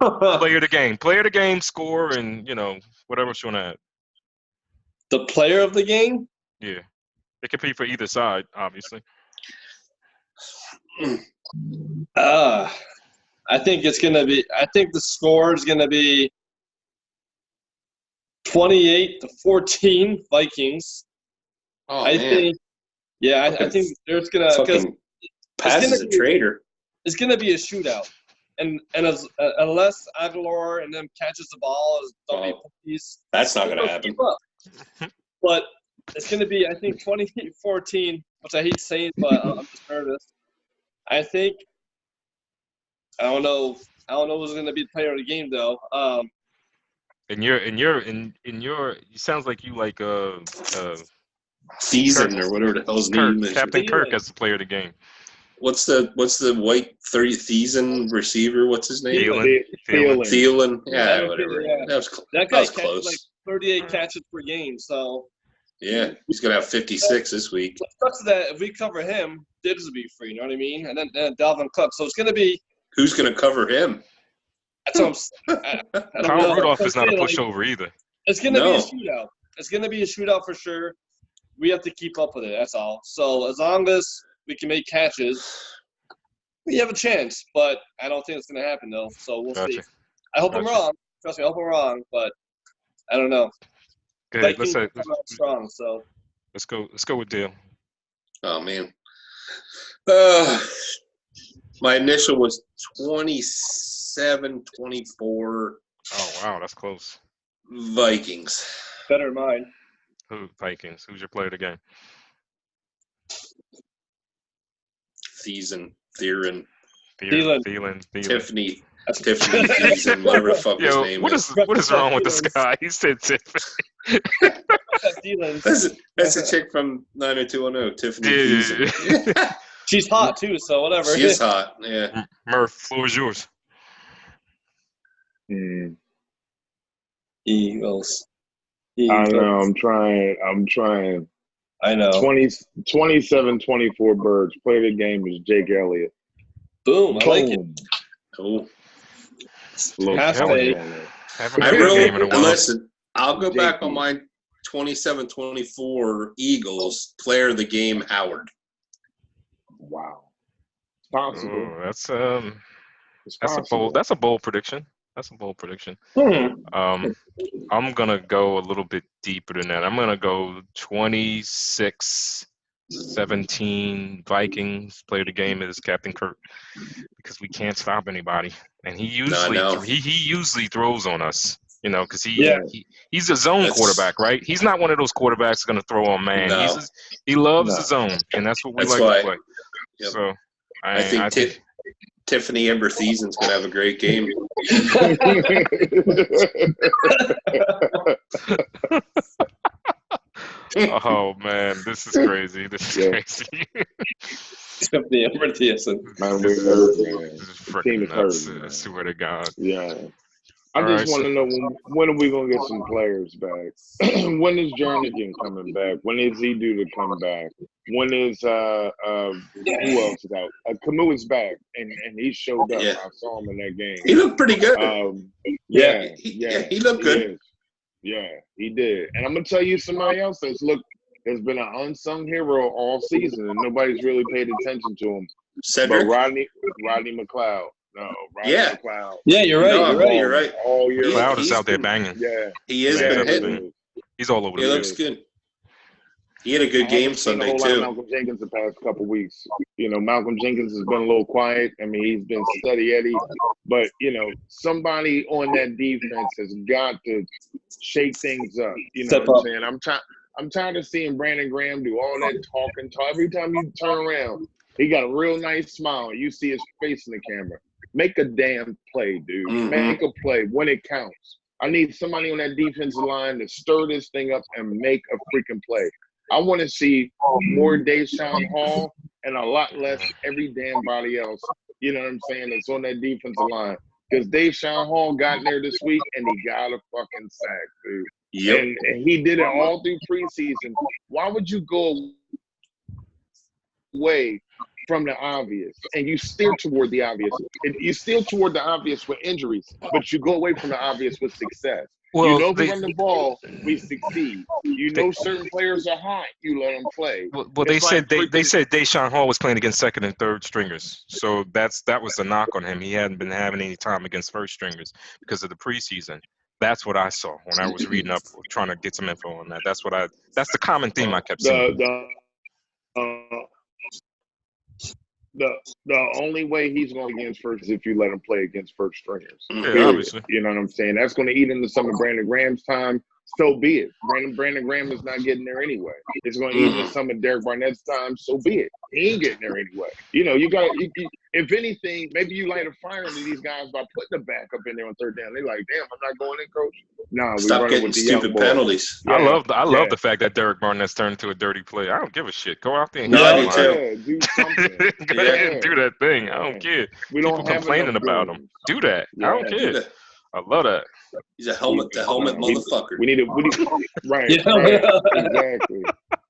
Player of the game, score, and whatever else you want to add. The player of the game? Yeah. It could be for either side, obviously. I think the score is gonna be 28-14 Vikings. Oh, I think there's gonna Pass is a traitor. It's gonna be a shootout, and unless Aguilar and them catches the ball, that's not gonna happen. But it's gonna be, I think, 28-14, which I hate saying, but I'm just nervous. I think. I don't know who's going to be the player of the game though. In your, it sounds like you like Season or whatever the hell's name is. Captain Kirk as the player of the game. What's the white 30 Thiessen receiver? What's his name? Thielen. Yeah, whatever. Yeah. That guy was close. Like 38 catches per game, so. Yeah, he's gonna have 56 this week. Such that if we cover him, Dibbs will be free. You know what I mean? And then Dalvin Cook. So it's gonna be. Who's going to cover him? That's Kyle Rudolph is not a pushover either. It's going to be a shootout. It's going to be a shootout for sure. We have to keep up with it. That's all. So as long as we can make catches, You have a chance, but I don't think it's going to happen, though. So we'll see. I hope I'm Gotcha. wrong. Trust me, I hope I'm wrong, but I don't know. Good. Vikings come out strong, so. Let's go with Dale. Oh, man. My initial was 27-24. Oh, wow. That's close. Vikings. Better than mine. Who? Vikings. Who's your player of the game? Thielen. Tiffany Thielen, whatever the fuck his name is. What is wrong with this guy? He said Tiffany. That's a chick from 90210, Tiffany Thielen. She's hot, too, so whatever. She is hot, yeah. Murph, floor is yours. Eagles. I know. I'm trying. I know. 27-24 Birds. Play the game is Jake Elliott. Boom. I like it. Cool. Listen, I'll go back on my 27-24 Eagles player of the game, Howard. Wow. It's possible. Oh, that's a bold prediction. I'm gonna go a little bit deeper than that. I'm gonna go 26-17 Vikings. Player of the game is Captain Kirk because we can't stop anybody, and he usually throws on us. You know, because he's a zone quarterback, right? He's not one of those quarterbacks that's gonna throw on man. No. He loves the zone, and that's what we like to play. Yep. So I think Tiffany Amber Thiesen's going to have a great game. Oh, man. This is crazy. Crazy. Tiffany Amber Thiesen. This is freaking nuts. I swear to God. Yeah. I just want to know when are we going to get some players back? When is Jernigan coming back? When is he due to come back? When is who else is out? Camus is back and he showed up. Yeah. I saw him in that game. He looked pretty good. He looked good. Yeah, he did. And I'm gonna tell you somebody else that's been an unsung hero all season and nobody's really paid attention to him. Cedric? But Rodney McLeod. No, Rodney McLeod. Yeah, you're right. You're right. All year. McLeod is out there banging. Yeah. He is been hitting. He's all over the field. field. He looks good. He had a good game Sunday, too. Malcolm Jenkins the past couple weeks. You know, Malcolm Jenkins has been a little quiet. I mean, he's been steady Eddie. But, you know, somebody on that defense has got to shake things up. You know what I'm saying? I'm tired of seeing Brandon Graham do all that talking. Every time you turn around, he got a real nice smile. You see his face in the camera. Make a damn play, dude. Mm-hmm. Make a play when it counts. I need somebody on that defensive line to stir this thing up and make a freaking play. I want to see more Deshaun Hall and a lot less every damn body else, you know what I'm saying, that's on that defensive line. Because Deshaun Hall got there this week and he got a fucking sack, dude. Yep. And he did it all through preseason. Why would you go away from the obvious and you steer toward the obvious? You steer toward the obvious with injuries, but you go away from the obvious with success. Well, you know, if we run the ball, we succeed. You know, certain players are hot. You let them play. Well, they said Deshaun Hall was playing against second and third stringers, so that was the knock on him. He hadn't been having any time against first stringers because of the preseason. That's what I saw when I was reading up, trying to get some info on that. That's the common theme I kept seeing. The only way he's going against first is if you let him play against first stringers. Yeah, obviously. You know what I'm saying? That's going to eat into some of Brandon Graham's time. So be it. Brandon Graham is not getting there anyway. It's going to eat into some of Derek Barnett's time. So be it. He ain't getting there anyway. You know, you got to, if anything, maybe you light a fire into these guys by putting the backup in there on third down. They're like, damn, I'm not going in, coach. Nah, we stop running getting with the stupid penalties. Yeah. I love the fact that Derek Barnett's turned into a dirty play. I don't give a shit. Go out there and do something. Go ahead and do that thing. I don't care. We don't People complaining about him. Do that. I don't care. I love that. He's a helmet motherfucker. We need right, exactly.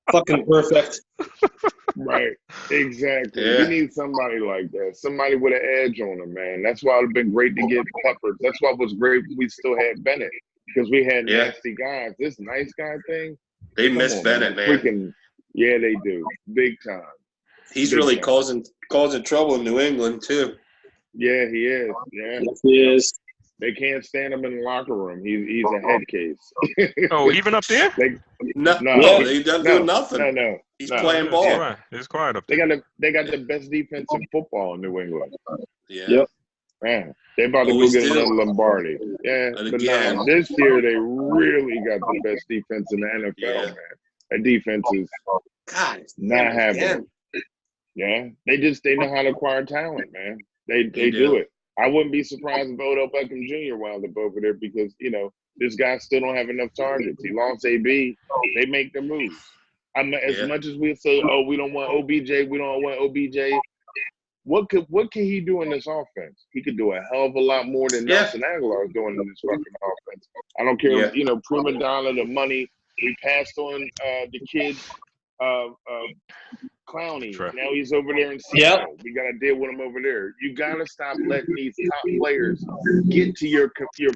Fucking perfect. Right, exactly. Yeah. We need somebody like that. Somebody with an edge on him, man. That's why it would have been great to get Peppers. That's why it was great we still had Bennett. Because we had nasty guys. This nice guy thing. They miss Bennett, man. Freaking, yeah, they do. Big time. He's really causing trouble in New England too. Yeah, he is. Yeah, Yes, he is. They can't stand him in the locker room. He's a head case. Oh, even up there? No, he doesn't do nothing. No. He's playing ball. It's quiet up there. They got the best defense in football in New England. Yeah. Yep. Man, they about to go get another Lombardi. Yeah, And but again. no, this year they really got the best defense in the NFL, man. That defense is not happening. Yeah, they know how to acquire talent, man. They do it. I wouldn't be surprised if Odell Beckham Jr. wound up over there because, this guy still don't have enough targets. He lost AB. They make the moves. As much as we say, oh, we don't want OBJ, we don't want OBJ. What can he do in this offense? He could do a hell of a lot more than Nelson Aguilar is doing in this fucking offense. I don't care, prima donna, the money. We passed on the kid, Clowney. Sure. Now he's over there in Seattle. We got to deal with him over there. You got to stop letting these top players get to your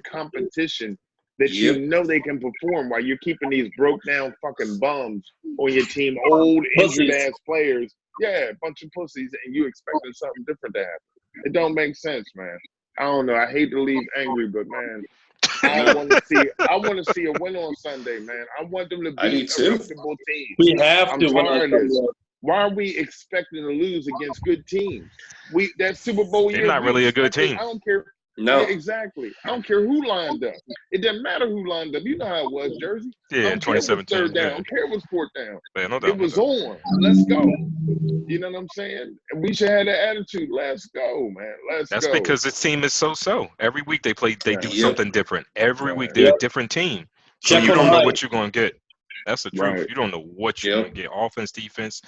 competition that you know they can perform while you're keeping these broke down fucking bums on your team, old injured ass players. Yeah, a bunch of pussies, and you expecting something different to happen. It don't make sense, man. I don't know. I hate to leave angry, but man, I want to see a win on Sunday, man. I want them to be a reputable team. We have to win on Sunday. Why are we expecting to lose against good teams? That Super Bowl year. They're not really a good team. I don't care. No. Yeah, exactly. I don't care who lined up. It doesn't matter who lined up. You know how it was, Jersey. Yeah, 2017. Third down. I don't care what's fourth down. Yeah, no doubt, it was on. Let's go. You know what I'm saying? And we should have that attitude. Let's go, man. That's go. because this team is so. Every week they do something different. Every week they're a different team. So you don't know what you're going to get. That's the truth. Right. You don't know what you're going to get. Offense, defense.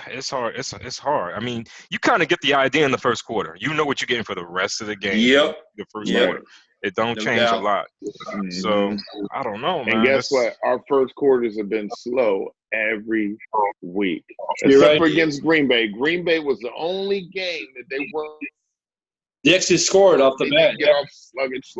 It's hard. It's hard. I mean, you kind of get the idea in the first quarter. You know what you're getting for the rest of the game. Yep. The first quarter. It don't change a lot. Mm-hmm. So, I don't know, man. And guess what? Our first quarters have been slow every week. You're Except right. for against Green Bay. Green Bay was the only game that they weren't. They actually scored off the bat. Get off sluggish.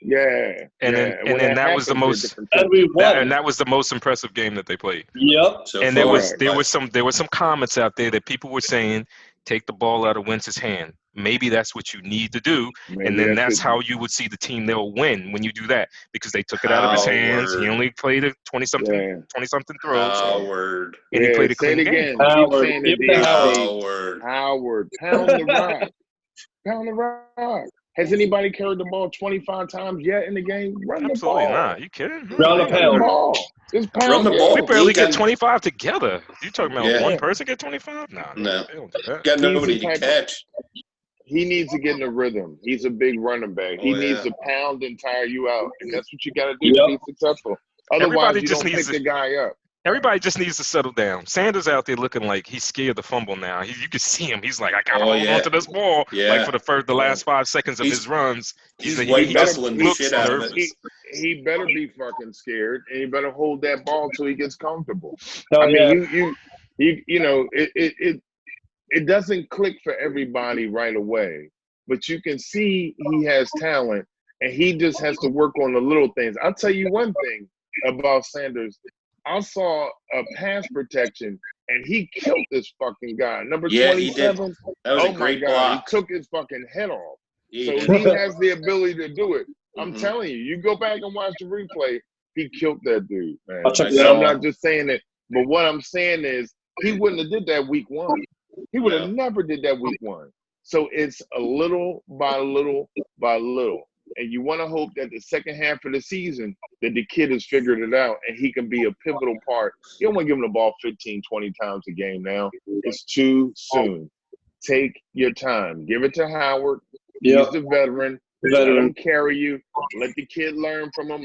Yeah. And then that was the most and that was the most impressive game that they played. Yep. And there was some comments out there that people were saying, take the ball out of Wentz's hand. Maybe that's what you need to do, and then that's how you would see the team they'll win when you do that because they took it out of his hands. He only played 20-something throws. Howard. And he played a clean game. Howard. Pound the rock. Has anybody carried the ball 25 times yet in the game? Run the ball. Absolutely not. You kidding? Run the ball. Just pound the ball. We barely get 25 together. You talking about one person get 25? No. They don't do that. Got nobody to catch. He needs to get in the rhythm. He's a big running back. He needs to pound and tire you out, and that's what you got to do to be successful. Otherwise, you don't pick the guy up. Everybody just needs to settle down. Sanders out there looking like he's scared to fumble now. You can see him. He's like, I got to hold on to this ball. Like for the last 5 seconds of his runs. He wrestling the shit out of it. He better be fucking scared, and he better hold that ball till he gets comfortable. It doesn't click for everybody right away, but you can see he has talent, and he just has to work on the little things. I'll tell you one thing about Sanders. I saw a pass protection, and he killed this fucking guy. Number 27. He did. That was a great block. He took his fucking head off. He has the ability to do it. I'm telling you. You go back and watch the replay. He killed that dude, man. I'm not just saying it, but what I'm saying is he wouldn't have did that week 1. He would have never did that week 1. So it's a little by little by little. And you want to hope that the second half of the season that the kid has figured it out and he can be a pivotal part. You don't want to give him the ball 15, 20 times a game now. It's too soon. Take your time. Give it to Howard. He's the veteran. Let him carry you. Let the kid learn from him.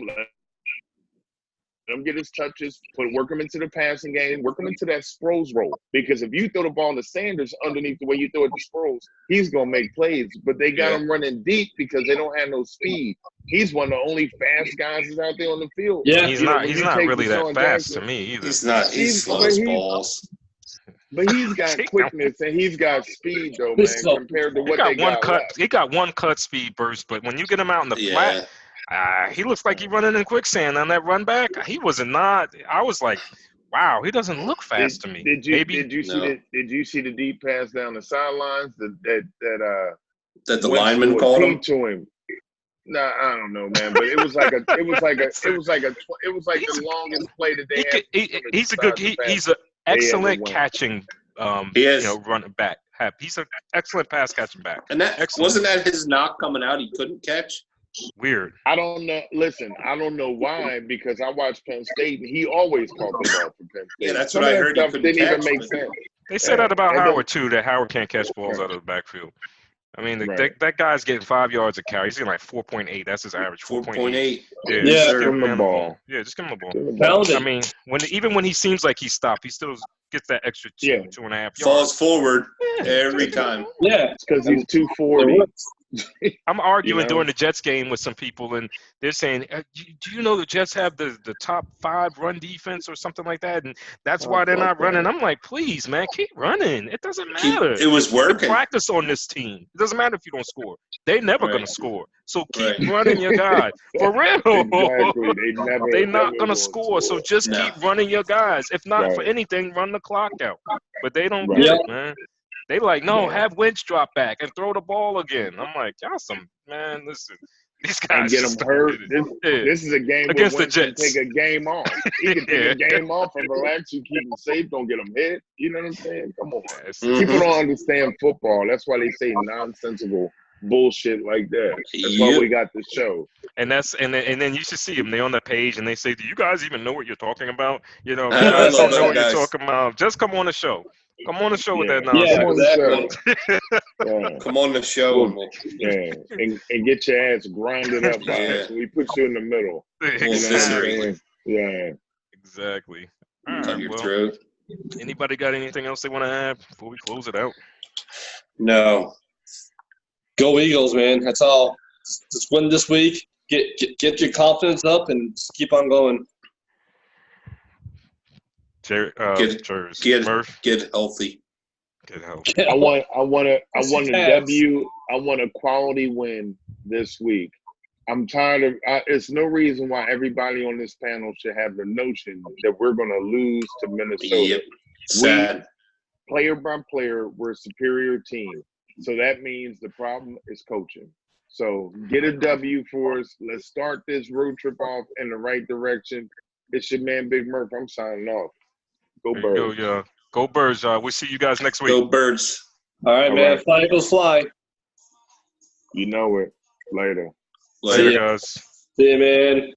Let him get his touches, work him into the passing game, work him into that Sproles role. Because if you throw the ball to Sanders underneath the way you throw it to Sproles, he's going to make plays. But they got him running deep because they don't have no speed. He's one of the only fast guys that's out there on the field. Yeah, he's not really that fast to me either. He's not. He's slow as balls. But he's got quickness and he's got speed, though, man, compared to what they got left. He got one cut speed burst, but when you get him out in the flat – he looks like he's running in quicksand on that run back. He was not. I was like, wow, he doesn't look fast to me. Did you see the deep pass down the sidelines that the lineman called him to him? Nah, I don't know, man, but it was like the longest play that they had. He's an excellent catching running back. He's an excellent pass catching back. And wasn't that his knock coming out he couldn't catch? Weird. I don't know. Listen, I don't know why, because I watched Penn State and he always caught the ball for Penn State. Yeah, that's what I heard. Stuff didn't even make sense. They said that about Howard too. That Howard can't catch balls out of the backfield. I mean, that guy's getting 5 yards a carry. He's getting like 4.8. That's his average. 4.8. Yeah, just give him the ball. Yeah, just give him the ball. I mean, even when he seems like he stopped, he still gets that extra 2.5 yards. Falls forward every time. Yeah, it's because he's 240. I'm arguing during the Jets game with some people, and they're saying, do you know the Jets have the top 5 run defense or something like that, and that's why they're not running? I'm like, please, man, keep running. It doesn't matter. It was working. You can practice on this team. It doesn't matter if you don't score. They're never going to score. So keep running your guys. For real. Exactly. They're not going to score, so just keep running your guys. If not for anything, run the clock out. But they don't get it, man. They like, no, have Wentz drop back and throw the ball again. I'm like, y'all listen, these guys. And get them hurt. This is a game against where the Jets. Can take a game off. He can take a game off and relax. You keep them safe. Don't get them hit. You know what I'm saying? Come on. People don't understand football. That's why they say nonsensical bullshit like that. That's why we got the show. And then you should see them. They're on the page and they say, do you guys even know what you're talking about? You know, you guys don't know what you're talking about. Just come on the show. Come on the show with that nonsense. Come on the show. And get your ass grinded up by us. We put you in the middle. Exactly. Exactly. Cut your throat. Anybody got anything else they want to add before we close it out? No. Go Eagles, man. That's all. Just win this week. Get your confidence up and just keep on going. Get healthy. Get healthy. I want a W. I want a quality win this week. I'm tired of. It's no reason why everybody on this panel should have the notion that we're going to lose to Minnesota. Yep. Sad. Player by player, we're a superior team. So that means the problem is coaching. So get a W for us. Let's start this road trip off in the right direction. It's your man, Big Murph. I'm signing off. Go Birds. Go Birds. We'll see you guys next week. Go Birds. All right, man. Fly, Eagles, fly. You know it. Later. Later, guys. See you, man.